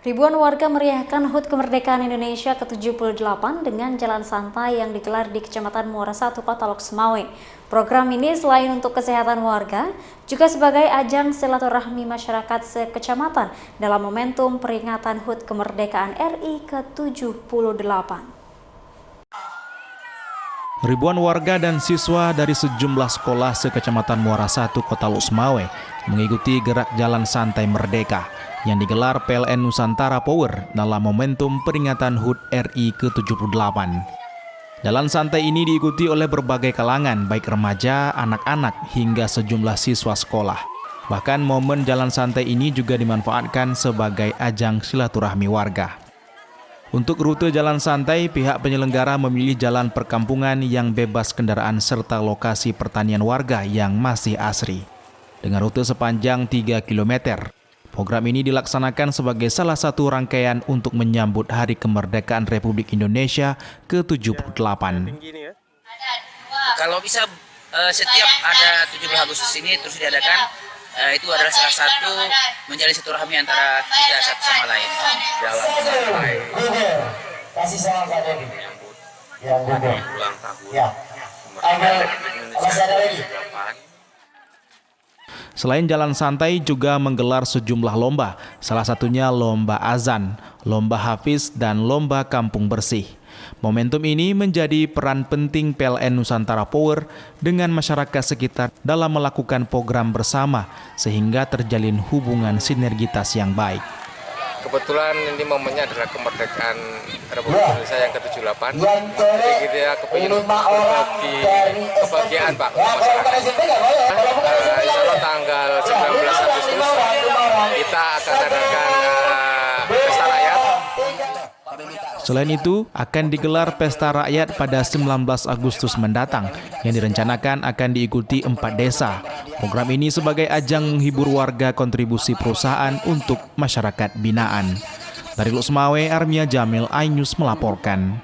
Ribuan warga meriahkan HUT Kemerdekaan Indonesia ke-78 dengan jalan santai yang digelar di Kecamatan Muara 1, Kota Lok Sumawe. Program ini selain untuk kesehatan warga, juga sebagai ajang silaturahmi masyarakat sekecamatan dalam momentum peringatan HUT Kemerdekaan RI ke-78. Ribuan warga dan siswa dari sejumlah sekolah sekecamatan Muara 1, Kota Lok Sumawe mengikuti gerak Jalan Santai Merdeka yang digelar PLN Nusantara Power dalam momentum peringatan HUT RI ke-78. Jalan santai ini diikuti oleh berbagai kalangan, baik remaja, anak-anak, hingga sejumlah siswa sekolah. Bahkan momen jalan santai ini juga dimanfaatkan sebagai ajang silaturahmi warga. Untuk rute jalan santai, pihak penyelenggara memilih jalan perkampungan yang bebas kendaraan serta lokasi pertanian warga yang masih asri. Dengan rute sepanjang 3 km, program ini dilaksanakan sebagai salah satu rangkaian untuk menyambut Hari Kemerdekaan Republik Indonesia ke-78. Kalau bisa setiap ada 17 Agustus ini terus diadakan, itu adalah salah satu menjalin silaturahmi antara kita satu sama lain. Jalan santai. Kasih salam Pak Dodi. Yang ulang tahun. Ya. Masih ada lagi. Selain jalan santai juga menggelar sejumlah lomba, salah satunya lomba azan, lomba hafiz, dan lomba kampung bersih. Momentum ini menjadi peran penting PLN Nusantara Power dengan masyarakat sekitar dalam melakukan program bersama sehingga terjalin hubungan sinergitas yang baik. Kebetulan ini momennya adalah kemerdekaan Republik Indonesia yang ke-78. Jadi kita kepingin berbagi kebahagiaan Pak untuk masyarakat. Insya Allah tanggal 19 Agustus kita akan adakan pesta rakyat. Selain itu, akan digelar pesta rakyat pada 19 Agustus mendatang yang direncanakan akan diikuti 4 desa. Program ini sebagai ajang menghibur warga kontribusi perusahaan untuk masyarakat binaan. Dari Lok Sumawe, Armia Jamil, iNews melaporkan.